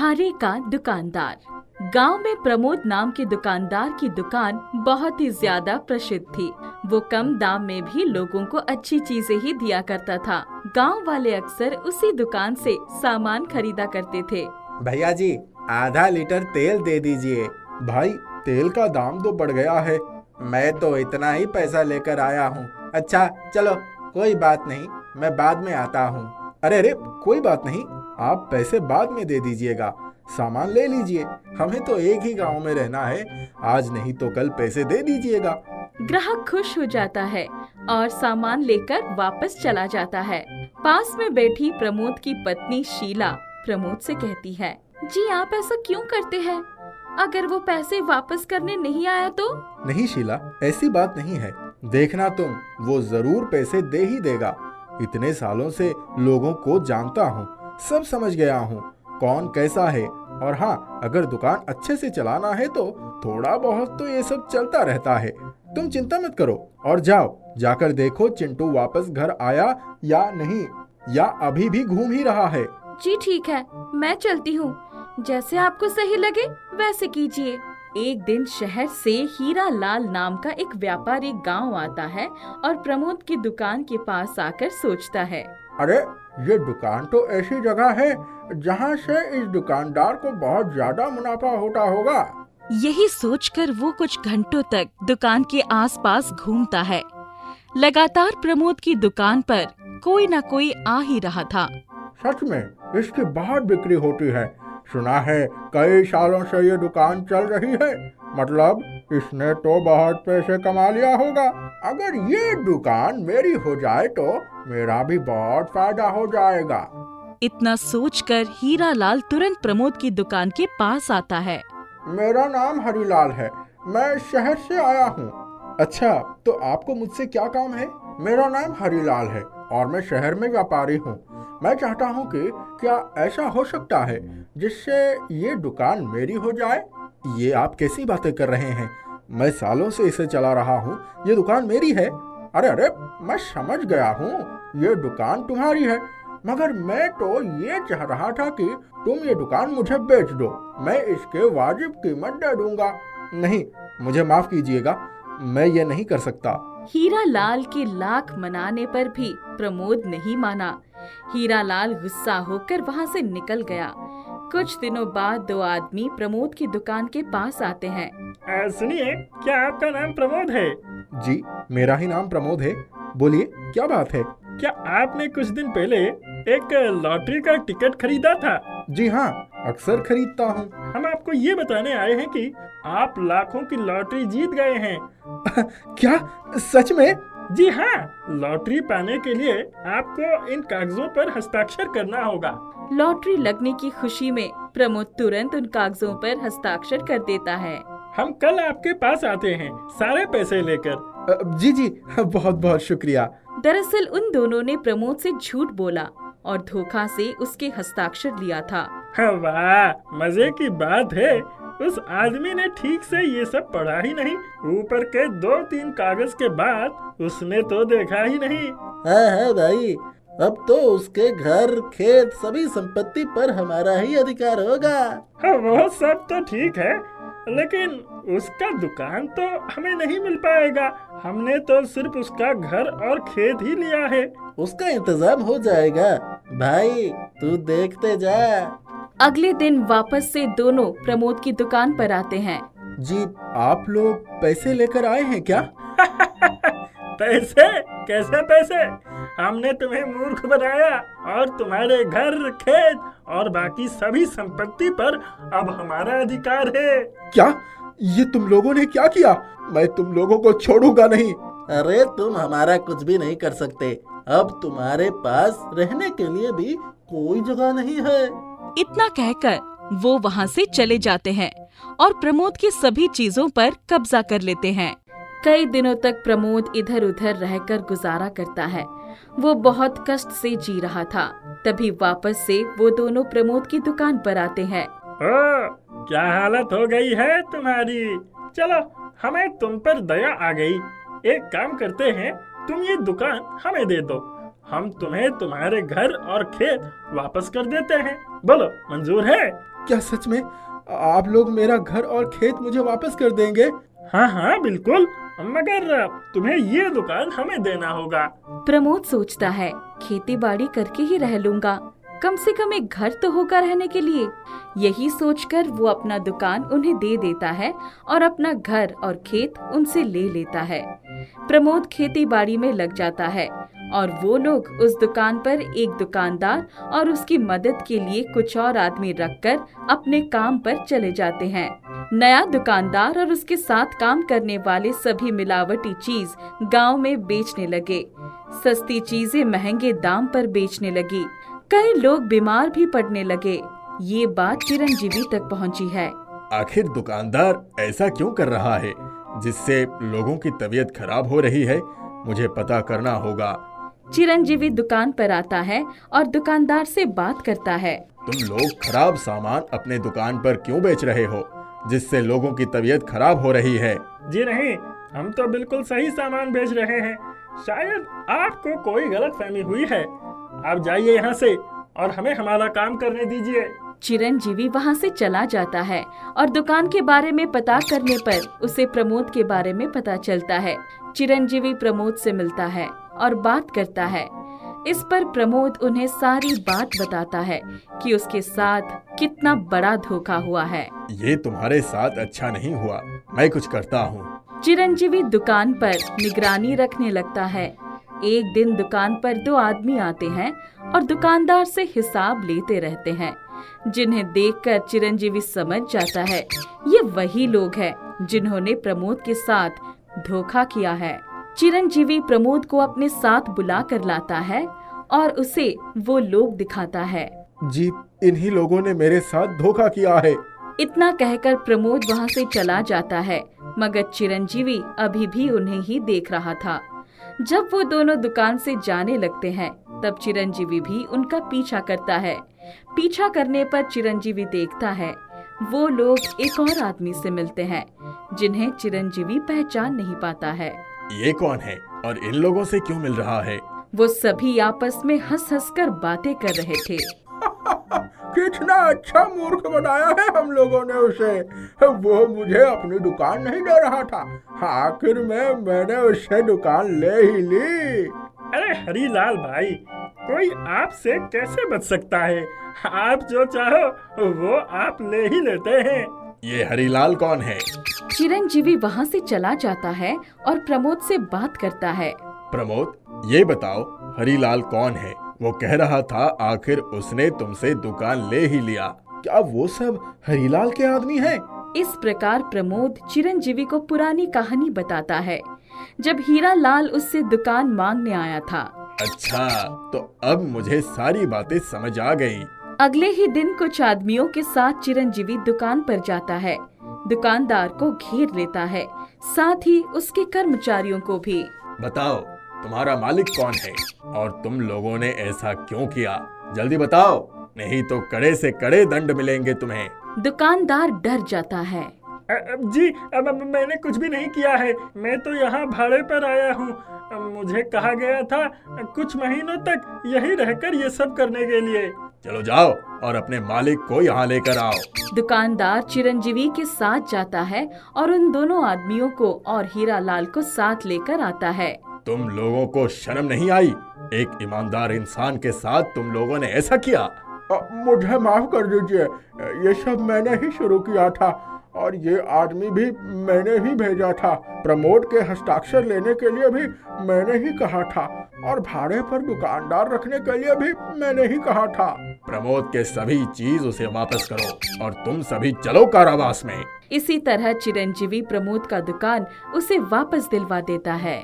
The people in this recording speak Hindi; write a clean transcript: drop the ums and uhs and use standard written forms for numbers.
भिखारी का दुकानदार। गांव में प्रमोद नाम के दुकानदार की दुकान बहुत ही ज्यादा प्रसिद्ध थी। वो कम दाम में भी लोगों को अच्छी चीजें ही दिया करता था। गांव वाले अक्सर उसी दुकान से सामान खरीदा करते थे। भैया जी, आधा लीटर तेल दे दीजिए। भाई, तेल का दाम तो बढ़ गया है। मैं तो इतना ही पैसा लेकर आया हूँ। अच्छा चलो, कोई बात नहीं, मैं बाद में आता हूँ। अरे अरे, कोई बात नहीं, आप पैसे बाद में दे दीजिएगा, सामान ले लीजिए। हमें तो एक ही गांव में रहना है, आज नहीं तो कल पैसे दे दीजिएगा। ग्राहक खुश हो जाता है और सामान लेकर वापस चला जाता है। पास में बैठी प्रमोद की पत्नी शीला प्रमोद से कहती है, जी आप ऐसा क्यों करते हैं? अगर वो पैसे वापस करने नहीं आया तो? नहीं शीला, ऐसी बात नहीं है। देखना तुम, वो जरूर पैसे दे ही देगा। इतने सालों से लोगों को जानता हूँ, सब समझ गया हूँ कौन कैसा है। और हाँ, अगर दुकान अच्छे से चलाना है तो थोड़ा बहुत तो ये सब चलता रहता है। तुम चिंता मत करो और जाओ, जाकर देखो चिंटू वापस घर आया या नहीं, या अभी भी घूम ही रहा है। जी ठीक है, मैं चलती हूँ। जैसे आपको सही लगे वैसे कीजिए। एक दिन शहर से हीरा लाल नाम का एक व्यापारी गांव आता है और प्रमोद की दुकान के पास आकर सोचता है, अरे ये दुकान तो ऐसी जगह है जहाँ से इस दुकानदार को बहुत ज्यादा मुनाफा होता होगा। यही सोचकर वो कुछ घंटों तक दुकान के आसपास घूमता है। लगातार प्रमोद की दुकान पर कोई न कोई आ ही रहा था। सच में इसकी बहुत बिक्री होती है। सुना है कई सालों से ये दुकान चल रही है, मतलब इसने तो बहुत पैसे कमा लिया होगा। अगर ये दुकान मेरी हो जाए तो मेरा भी बहुत फायदा हो जाएगा। इतना सोचकर हीरा लाल तुरंत प्रमोद की दुकान के पास आता है। मेरा नाम हरीलाल है, मैं शहर से आया हूँ। अच्छा, तो आपको मुझसे क्या काम है? मेरा नाम हरीलाल है और मैं शहर में व्यापारी हूँ। मैं चाहता हूँ कि क्या ऐसा हो सकता है जिससे ये दुकान मेरी हो जाए? ये आप कैसी बातें कर रहे हैं? मैं सालों से इसे चला रहा हूँ, ये दुकान मेरी है। अरे अरे, मैं समझ गया हूँ, ये दुकान तुम्हारी है, मगर मैं तो ये चाह रहा था कि तुम ये दुकान मुझे बेच दो। मैं इसके वाजिब कीमत दे दूंगा। नहीं, मुझे माफ कीजिएगा, मैं ये नहीं कर सकता। हीरा लाल के लाख मनाने पर भी प्रमोद नहीं माना। हीरा लाल गुस्सा होकर वहाँ से निकल गया। कुछ दिनों बाद दो आदमी प्रमोद की दुकान के पास आते हैं। सुनिए, क्या आपका नाम प्रमोद है? जी, मेरा ही नाम प्रमोद है। बोलिए, क्या बात है? क्या आपने कुछ दिन पहले एक लॉटरी का टिकट खरीदा था? जी हाँ, अक्सर खरीदता हूँ। हम आपको ये बताने आए हैं कि आप लाखों की लॉटरी जीत गए हैं। क्या? सच में? जी हाँ, लॉटरी पाने के लिए आपको इन कागजों पर हस्ताक्षर करना होगा। लॉटरी लगने की खुशी में प्रमोद तुरंत उन कागजों पर हस्ताक्षर कर देता है। हम कल आपके पास आते हैं सारे पैसे लेकर। जी जी, बहुत बहुत शुक्रिया। दरअसल उन दोनों ने प्रमोद से झूठ बोला और धोखा से उसके हस्ताक्षर लिया था। वाह, मजे की बात है, उस आदमी ने ठीक से ये सब पढ़ा ही नहीं। ऊपर के 2-3 कागज के बाद उसने तो देखा ही नहीं। है भाई, अब तो उसके घर खेत सभी संपत्ति पर हमारा ही अधिकार होगा। वो सब तो ठीक है, लेकिन उसका दुकान तो हमें नहीं मिल पाएगा। हमने तो सिर्फ उसका घर और खेत ही लिया है। उसका इंतजाम हो जाएगा भाई, तू देखते जा। अगले दिन वापस से दोनों प्रमोद की दुकान पर आते हैं। जी, आप लोग पैसे लेकर आए हैं क्या? पैसे? कैसे पैसे? हमने तुम्हें मूर्ख बनाया और तुम्हारे घर, खेत और बाकी सभी संपत्ति पर अब हमारा अधिकार है। क्या? ये तुम लोगों ने क्या किया? मैं तुम लोगों को छोड़ूंगा नहीं। अरे तुम हमारा कुछ भी नहीं कर सकते। अब तुम्हारे पास रहने के लिए भी कोई जगह नहीं है। इतना कहकर वो वहाँ से चले जाते हैं और प्रमोद की सभी चीजों पर कब्जा कर लेते हैं। कई दिनों तक प्रमोद इधर उधर रहकर गुजारा करता है। वो बहुत कष्ट से जी रहा था। तभी वापस से वो दोनों प्रमोद की दुकान पर आते हैं। क्या हालत हो गई है तुम्हारी? चलो, हमें तुम पर दया आ गई। एक काम करते हैं, तुम ये दुकान हमें दे दो, हम तुम्हें तुम्हारे घर और खेत वापस कर देते हैं। बोलो, मंजूर है? क्या सच में आप लोग मेरा घर और खेत मुझे वापस कर देंगे? हाँ हाँ बिल्कुल, मगर तुम्हें ये दुकान हमें देना होगा। प्रमोद सोचता है, खेती बाड़ी करके ही रह लूंगा, कम से कम एक घर तो होगा रहने के लिए। यही सोचकर वो अपना दुकान उन्हें दे देता है और अपना घर और खेत उनसे ले लेता है। प्रमोद खेती बाड़ी में लग जाता है और वो लोग उस दुकान पर एक दुकानदार और उसकी मदद के लिए कुछ और आदमी रखकर अपने काम पर चले जाते हैं। नया दुकानदार और उसके साथ काम करने वाले सभी मिलावटी चीज गांव में बेचने लगे। सस्ती चीजें महंगे दाम पर बेचने लगी। कई लोग बीमार भी पड़ने लगे। ये बात चिरंजीवी तक पहुंची है। आखिर दुकानदार ऐसा क्यों कर रहा है जिससे लोगों की तबीयत खराब हो रही है? मुझे पता करना होगा। चिरंजीवी दुकान पर आता है और दुकानदार से बात करता है। तुम लोग खराब सामान अपने दुकान पर क्यों बेच रहे हो जिससे लोगों की तबीयत खराब हो रही है? जी नहीं, हम तो बिल्कुल सही सामान बेच रहे हैं। शायद आपको कोई गलतफहमी हुई है। आप जाइए यहाँ से और हमें हमारा काम करने दीजिए। चिरंजीवी वहाँ से चला जाता है और दुकान के बारे में पता करने पर उसे प्रमोद के बारे में पता चलता है। चिरंजीवी प्रमोद से मिलता है और बात करता है। इस पर प्रमोद उन्हें सारी बात बताता है कि उसके साथ कितना बड़ा धोखा हुआ है। ये तुम्हारे साथ अच्छा नहीं हुआ, मैं कुछ करता हूँ। चिरंजीवी दुकान पर निगरानी रखने लगता है। एक दिन दुकान पर दो आदमी आते हैं और दुकानदार से हिसाब लेते रहते हैं, जिन्हें देखकर चिरंजीवी समझ जाता है ये वही लोग हैं जिन्होंने प्रमोद के साथ धोखा किया है। चिरंजीवी प्रमोद को अपने साथ बुला कर लाता है और उसे वो लोग दिखाता है। जी, इन्हीं लोगों ने मेरे साथ धोखा किया है। इतना कहकर प्रमोद वहाँ से चला जाता है, मगर चिरंजीवी अभी भी उन्हें ही देख रहा था। जब वो दोनों दुकान से जाने लगते हैं, तब चिरंजीवी भी उनका पीछा करता है। पीछा करने पर चिरंजीवी देखता है वो लोग एक और आदमी से मिलते हैं, जिन्हें चिरंजीवी पहचान नहीं पाता है। ये कौन है और इन लोगों से क्यों मिल रहा है? वो सभी आपस में हंस कर बातें कर रहे थे। कितना अच्छा मूर्ख बनाया है हम लोगों ने उसे। वो मुझे अपनी दुकान नहीं दे रहा था, आखिर में मैंने उससे दुकान ले ही ली। अरे हरीलाल भाई, कोई आपसे कैसे बच सकता है? आप जो चाहो वो आप ले ही लेते हैं। ये हरीलाल कौन है? चिरंजीवी वहाँ से चला जाता है और प्रमोद से बात करता है। प्रमोद, ये बताओ हरीलाल कौन है? वो कह रहा था आखिर उसने तुमसे दुकान ले ही लिया। क्या वो सब हरीलाल के आदमी हैं? इस प्रकार प्रमोद चिरंजीवी को पुरानी कहानी बताता है, जब हीरा लाल उससे दुकान मांगने आया था। अच्छा, तो अब मुझे सारी बातें समझ आ गई। अगले ही दिन कुछ आदमियों के साथ चिरंजीवी दुकान पर जाता है। दुकानदार को घेर लेता है, साथ ही उसके कर्मचारियों को भी। बताओ तुम्हारा मालिक कौन है और तुम लोगों ने ऐसा क्यों किया? जल्दी बताओ, नहीं तो कड़े से कड़े दंड मिलेंगे तुम्हें। दुकानदार डर जाता है। जी, अब मैंने कुछ भी नहीं किया है। मैं तो यहाँ भाड़े पर आया हूँ। मुझे कहा गया था कुछ महीनों तक यही रहकर ये सब करने के लिए। चलो जाओ और अपने मालिक को यहाँ लेकर आओ। दुकानदार चिरंजीवी के साथ जाता है और उन दोनों आदमियों को और हीरा लाल को साथ लेकर आता है। तुम लोगों को शर्म नहीं आई? एक ईमानदार इंसान के साथ तुम लोगों ने ऐसा किया? मुझे माफ कर दीजिए, ये सब मैंने ही शुरू किया था और ये आदमी भी मैंने ही भेजा था। प्रमोद के हस्ताक्षर लेने के लिए भी मैंने ही कहा था और भाड़े पर दुकानदार रखने के लिए भी मैंने ही कहा था। प्रमोद के सभी चीज उसे वापस करो और तुम सभी चलो कारावास में। इसी तरह चिरंजीवी प्रमोद का दुकान उसे वापस दिलवा देता है।